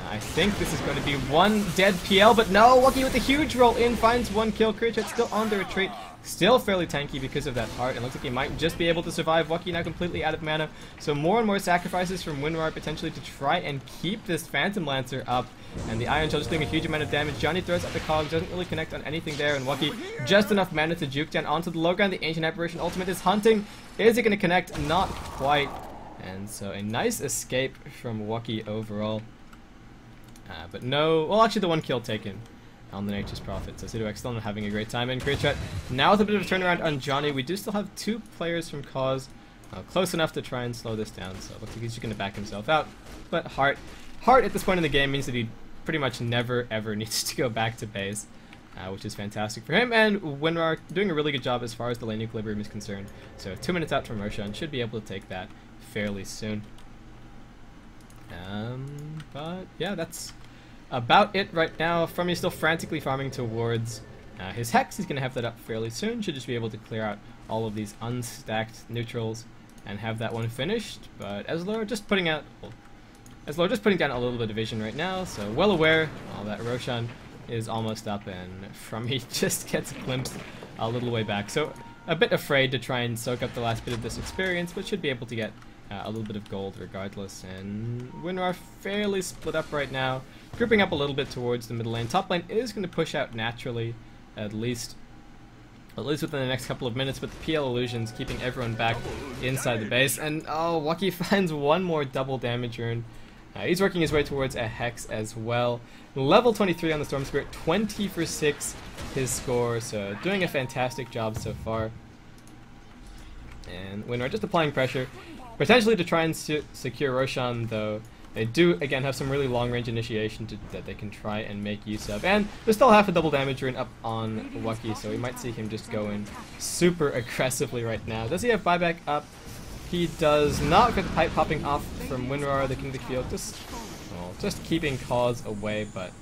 I think this is going to be one dead PL, but no, Wucky with a huge roll in finds 1 kill. Created still on the retreat. Still fairly tanky because of that heart. It looks like he might just be able to survive. Wucky now completely out of mana. So more and more sacrifices from winRAR potentially to try and keep this Phantom Lancer up. And the Iron Shell just doing a huge amount of damage. Johnny throws up the cog, doesn't really connect on anything there. And Wucky just enough mana to juke down onto the low ground. The Ancient Apparition ultimate is hunting. Is it going to connect? Not quite. And so a nice escape from Wucky overall. But no, well actually the 1 kill taken on the Nature's Prophet, so causeWEcan still not having a great time. And Created now with a bit of a turnaround on Johnny. We do still have 2 players from Cause close enough to try and slow this down, so it looks like he's just going to back himself out. But Heart at this point in the game means that he pretty much never ever needs to go back to base, which is fantastic for him. And winRAR doing a really good job as far as the lane equilibrium is concerned, so 2 minutes out from Roshan, should be able to take that fairly soon. But yeah, that's about it right now. Frummy still frantically farming towards his Hex. He's going to have that up fairly soon. Should just be able to clear out all of these unstacked neutrals and have that one finished. But eSLOR just putting down a little bit of vision right now. So well aware that Roshan is almost up, and Frummy just gets glimpsed a little way back. So a bit afraid to try and soak up the last bit of this experience, but should be able to get a little bit of gold regardless. And winRAR fairly split up right now, grouping up a little bit towards the middle lane. Top lane is going to push out naturally, at least within the next couple of minutes, but the PL illusions keeping everyone back inside the base. And oh, Wucky finds 1 more double damage rune. He's working his way towards a Hex as well. Level 23 on the Storm Spirit, 20 for 6 his score, so doing a fantastic job so far. And winRAR just applying pressure, potentially to try and secure Roshan, though they do again have some really long range initiation that they can try and make use of. And there's still half a double damage rune up on Wucky, so we might see him just go in super aggressively right now. Does he have buyback up? He does not. Get the pipe popping off from winRAR, the King of the Field, just keeping Cause away, but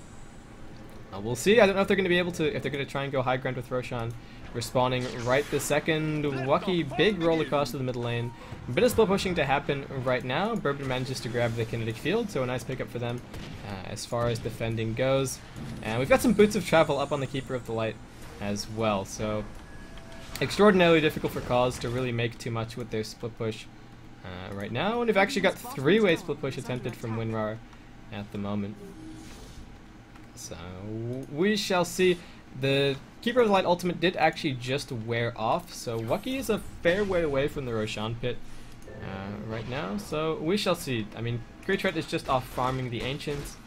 we'll see. I don't know if they're going to be able to, if they're going to try and go high ground with Roshan respawning right this second. Wucky, big roll across to the middle lane. A bit of split pushing to happen right now. Bourbon manages to grab the kinetic field, so a nice pickup for them as far as defending goes. And we've got some Boots of Travel up on the Keeper of the Light as well, so extraordinarily difficult for Cause to really make too much with their split push right now. And we've actually got 3-way split push attempted from winRAR at the moment. So we shall see. The Keeper of the Light ultimate did actually just wear off, so wEcan is a fair way away from the Roshan pit right now, so we shall see. I mean, causeWEcan is just off farming the Ancients,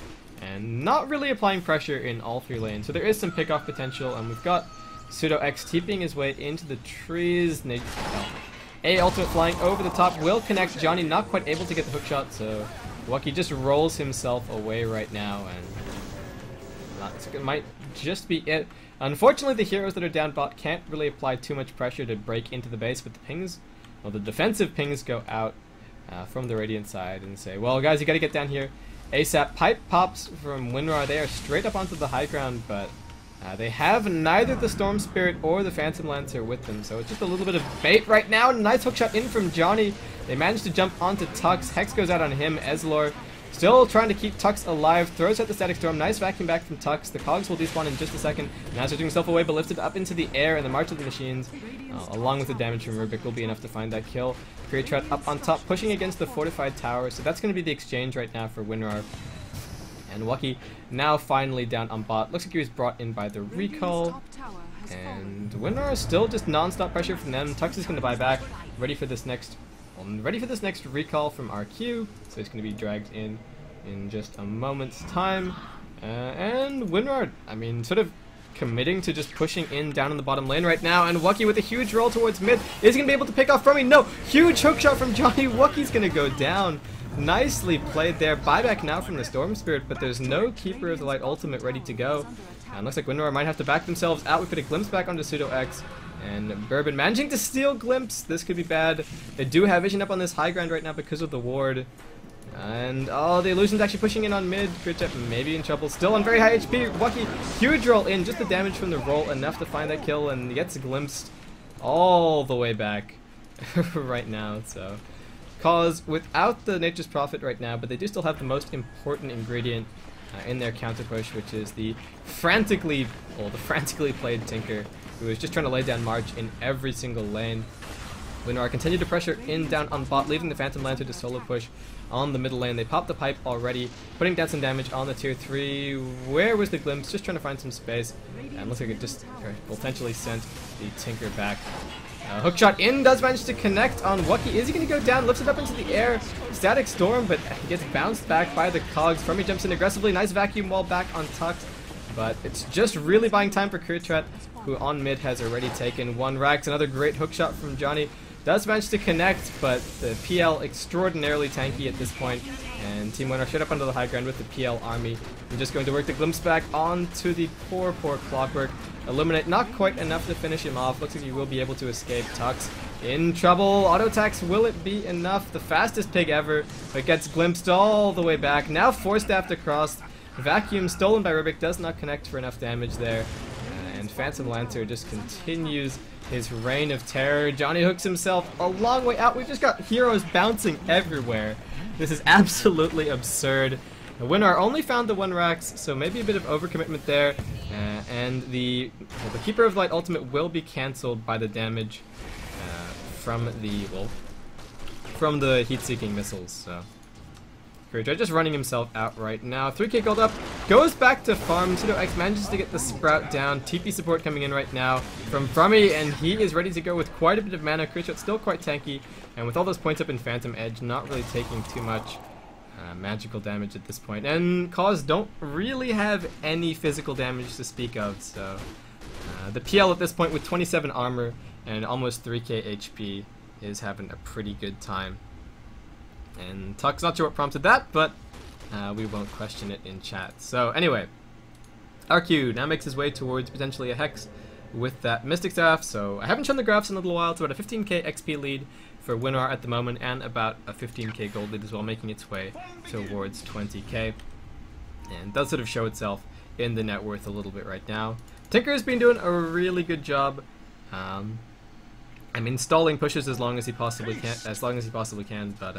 and not really applying pressure in all 3 lanes, so there is some pick-off potential, and we've got causeX TPing his way into the trees. A ultimate flying over the top will connect. Johnny not quite able to get the hook shot, so wEcan just rolls himself away right now, and it might just be it. Unfortunately, the heroes that are down bot can't really apply too much pressure to break into the base, but the pings, well, the defensive pings go out from the Radiant side and say, well, guys, you got to get down here ASAP. Pipe pops from winRAR. They are straight up onto the high ground, but they have neither the Storm Spirit or the Phantom Lancer with them, so it's just a little bit of bait right now. Nice hookshot in from Johnny. They managed to jump onto Tux. Hex goes out on him. Ezlor still trying to keep Tux alive. Throws out the Static Storm. Nice vacuum back from Tux. The cogs will despawn in just a second. Now switching himself away, but lifted up into the air, and the March of the Machines, along with the damage from Rubik, will be enough to find that kill. causeWEcan up on top, pushing against the fortified tower, so that's going to be the exchange right now for winRAR. And wEcan now finally down on bot. Looks like he was brought in by the recall. And winRAR is still just non-stop pressure from them. Tux is going to buy back, ready for this next recall from RQ. So he's going to be dragged in just a moment's time. And winRAR, I mean, sort of committing to just pushing in down in the bottom lane right now. And wEcan with a huge roll towards mid is going to be able to pick off from me. No, huge hookshot from Johnny. wEcan's going to go down. Nicely played there. Buyback now from the Storm Spirit, but there's no Keeper of the Light ultimate ready to go. And looks like winRAR might have to back themselves out. We put a glimpse back onto causeX. And Bourbon managing to steal glimpse. This could be bad. They do have vision up on this high ground right now because of the ward. And oh, the illusion's actually pushing in on mid. causeX maybe in trouble. Still on very high HP. wEcan, huge roll in. Just the damage from the roll enough to find that kill, and he gets glimpsed all the way back right now. So Cause without the Nature's Prophet right now, but they do still have the most important ingredient in their counter push, which is the frantically played Tinker, who is just trying to lay down March in every single lane. winRAR continue to pressure in down on bot, leaving the Phantom Lancer to solo push on the middle lane. They popped the pipe already, putting down some damage on the tier 3. Where was the glimpse? Just trying to find some space. And looks like it just potentially sent the Tinker back. Hookshot in does manage to connect on wEcan. Is he going to go down? Lifts it up into the air. Static Storm, but he gets bounced back by the cogs. From he jumps in aggressively. Nice vacuum wall back on Tux. But it's just really buying time for causeWEcan, who on mid has already taken 1 Rax. Another great hookshot from Johnny. Does manage to connect, but the PL extraordinarily tanky at this point. And Team winRAR straight up onto the high ground with the PL army. I'm just going to work the glimpse back onto the poor Clockwork. Eliminate, not quite enough to finish him off. Looks like he will be able to escape. Tux in trouble. Auto attacks, will it be enough? The fastest pig ever, but gets glimpsed all the way back. Now force-staffed across. Vacuum stolen by Rubik, does not connect for enough damage there. And Phantom Lancer just continues his reign of terror. Johnny hooks himself a long way out. We've just got heroes bouncing everywhere. This is absolutely absurd. winRAR only found the 1 Rax, so maybe a bit of overcommitment there. And the Keeper of Light ultimate will be cancelled by the damage from the heat-seeking missiles. So causeWEcan just running himself out right now. 3k gold up, goes back to farm. causeX manages to get the Sprout down. TP support coming in right now from Frummy, and he is ready to go with quite a bit of mana. causeWEcan still quite tanky, and with all those points up in Phantom Edge, not really taking too much magical damage at this point. And Cause don't really have any physical damage to speak of, so the PL at this point with 27 armor and almost 3k HP is having a pretty good time. And Tuck's not sure what prompted that, but we won't question it in chat. So anyway, RQ now makes his way towards potentially a Hex with that Mystic Staff. So I haven't shown the graphs in a little while. It's about a 15k XP lead for winRAR at the moment, and about a 15k gold lead as well, making its way towards 20k. And does sort of show itself in the net worth a little bit right now. Tinker has been doing a really good job. I mean, stalling pushes as long as he possibly can, but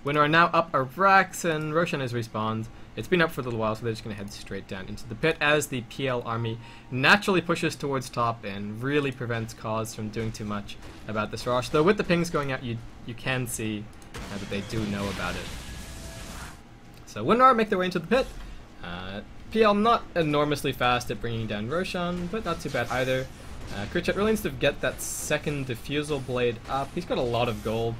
winRAR now up a Rax, and Roshan has respawned. It's been up for a little while, so they're just going to head straight down into the pit as the PL army naturally pushes towards top and really prevents Cause from doing too much about this rush. Though with the pings going out, you can see that they do know about it. So winRAR make their way into the pit. PL not enormously fast at bringing down Roshan, but not too bad either. causeWEcan really needs to get that second diffusal blade up. He's got a lot of gold.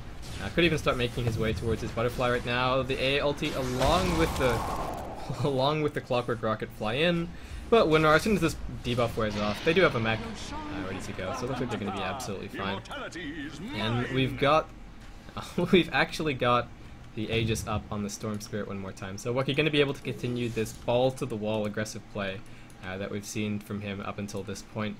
Could even start making his way towards his butterfly right now. The A ulti along with the clockwork rocket fly in. But winRAR, as soon as this debuff wears off, they do have a mech ready to go, so it looks like they're going to be absolutely fine. And we've actually got the Aegis up on the Storm Spirit one more time. So Weki going to be able to continue this ball-to-the-wall aggressive play that we've seen from him up until this point.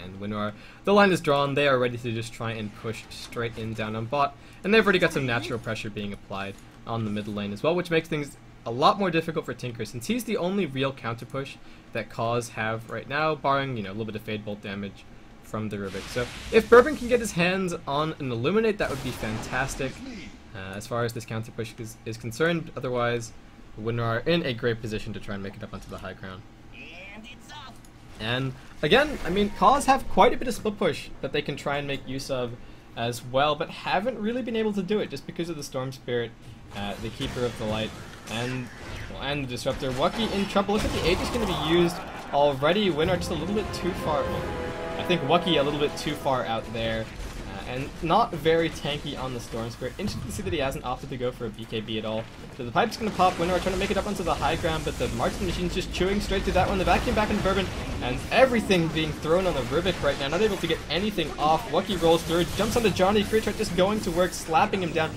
And winRAR, the line is drawn, they are ready to just try and push straight in down on bot, and they've already got some natural pressure being applied on the middle lane as well, which makes things a lot more difficult for Tinker, since he's the only real counter push that Cause have right now, barring, you know, a little bit of Fade Bolt damage from the Rubik. So if Bourbon can get his hands on an Illuminate, that would be fantastic as far as this counter push is concerned. Otherwise, winRAR in a great position to try and make it up onto the high ground. And again, I mean, Cause have quite a bit of split push that they can try and make use of as well, but haven't really been able to do it just because of the Storm Spirit, the Keeper of the Light, and the Disruptor. Weki in trouble. Looks like the Aegis is going to be used already. winRAR just a little bit too far. Well, I think Weki a little bit too far out there, and not very tanky on the Storm Spirit. Interesting to see that he hasn't opted to go for a BKB at all. So the pipe's going to pop. winRAR trying to make it up onto the high ground, but the Marksman Machine's just chewing straight through that one. The vacuum back into Bourbon, and everything being thrown on the Rubik right now. Not able to get anything off. Weki rolls through, jumps onto Johnny. causeWEcan just going to work, slapping him down.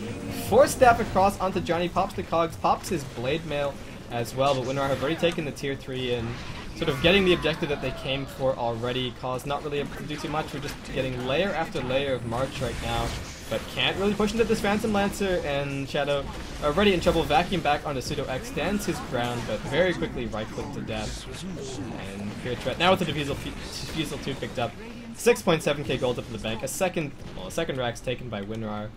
Force staff across onto Johnny, pops the cogs, pops his blade mail as well, but winRAR have already taken the tier 3 and sort of getting the objective that they came for already. Cause not really able to do too much. We're just getting layer after layer of March right now, but can't really push into this Phantom Lancer, and Shadow already in trouble. Vacuum back onto causeWEcan, stands his ground, but very quickly right-clicked to death. And causeWEcan now with the Diffusal 2 picked up. 6.7k gold up in the bank. A second rack's taken by winRAR,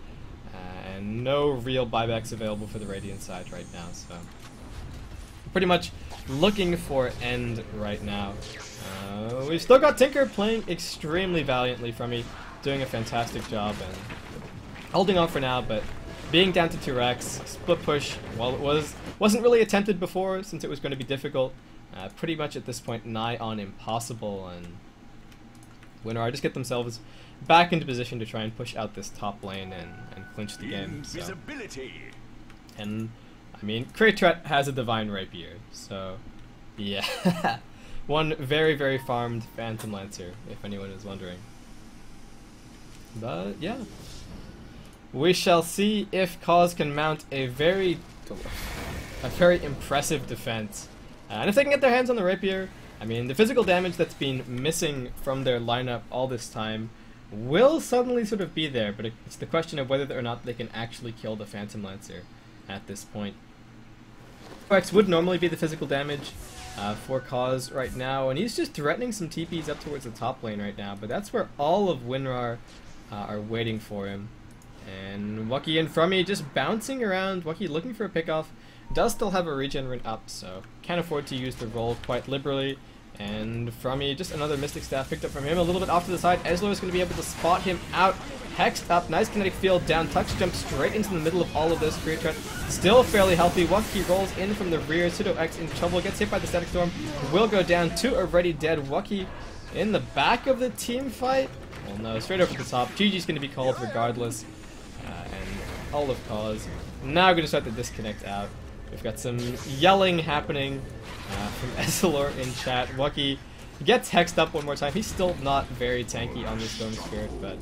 and no real buybacks available for the Radiant side right now, so pretty much looking for end right now. We've still got Tinker playing extremely valiantly from me, doing a fantastic job and holding on for now, but being down to 2 racks, split push, while it wasn't really attempted before since it was going to be difficult, pretty much at this point nigh on impossible, and winRAR just get themselves back into position to try and push out this top lane and clinch the game. So. And I mean, causeWEcan has a Divine Rapier, so yeah. One very, very farmed Phantom Lancer, if anyone is wondering. But yeah, we shall see if Cause can mount a very impressive defense. And if they can get their hands on the Rapier, I mean, the physical damage that's been missing from their lineup all this time will suddenly sort of be there, but it's the question of whether or not they can actually kill the Phantom Lancer at this point. X would normally be the physical damage for Cause right now, and he's just threatening some TPs up towards the top lane right now, but that's where all of winRAR are waiting for him. And Weki and Frummy just bouncing around. Weki looking for a pickoff, does still have a regen rune up, so can't afford to use the roll quite liberally. And Frummy, just another Mystic Staff picked up from him, a little bit off to the side. Ezlo is going to be able to spot him out. Hexed up, nice kinetic field down, Tux jumps straight into the middle of all of this. causeWEcan still fairly healthy. Weki rolls in from the rear, causeWEcan in trouble, gets hit by the Static Storm, will go down, 2 already dead. Weki in the back of the team fight. Well, no, straight over the top. GG's going to be called regardless. And all of Cause now going to start the disconnect out. We've got some yelling happening from Ezlo in chat. Weki gets hexed up one more time. He's still not very tanky on the Storm Spirit, but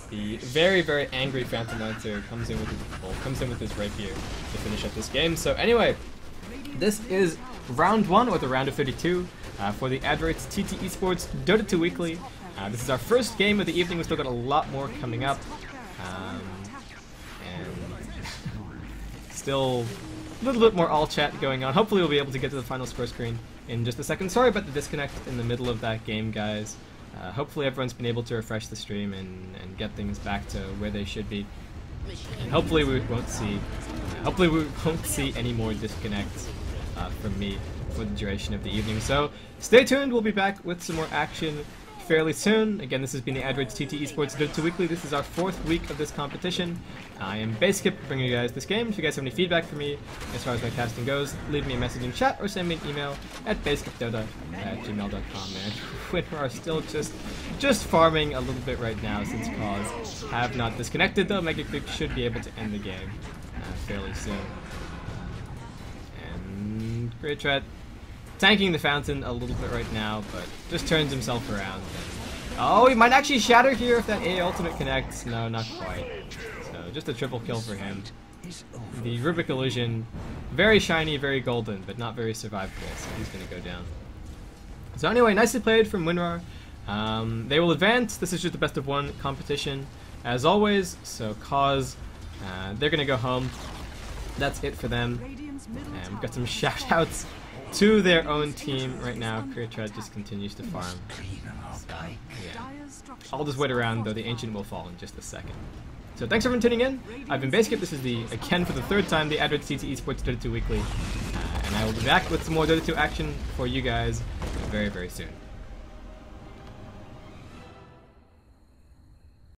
the very, very angry Phantom Lancer comes in with his Rapier to finish up this game. So anyway, this is round 1 or the round of 32 for the Adroit's TT eSports Dota 2 Weekly. This is our first game of the evening. We've still got a lot more coming up. And still a little bit more all chat going on. Hopefully we'll be able to get to the final score screen in just a second. Sorry about the disconnect in the middle of that game, guys. Hopefully everyone's been able to refresh the stream and get things back to where they should be. And hopefully we won't see any more disconnects from me for the duration of the evening. So stay tuned, we'll be back with some more action fairly soon. Again, this has been the Adroits TT Esports Dota 2 Weekly. This is our 4th week of this competition. I am causeWEcan bringing you guys this game. If you guys have any feedback for me as far as my casting goes, leave me a message in chat or send me an email at causeWEcandota@gmail.com. And winRAR still just farming a little bit right now since cause have not disconnected, though. Mega Creep should be able to end the game fairly soon. And Great Threat tanking the fountain a little bit right now, but just turns himself around. Oh, he might actually shatter here if that A ultimate connects. No, not quite. So just a triple kill for him. The Rubik Illusion, very shiny, very golden, but not very survivable, so he's going to go down. So anyway, nicely played from winRAR. They will advance. This is just the best of 1 competition, as always, so cause, they're going to go home. That's it for them. And we've got some shout-outs to their own team right now. Great Threat just continues to farm. So, yeah. I'll just wait around, though the Ancient will fall in just a second. So thanks everyone for tuning in. I've been causeWEcan. This is again for the 3rd time, the Adroits TT Esports Dota 2 Weekly. And I will be back with some more Dota 2 action for you guys very, very soon.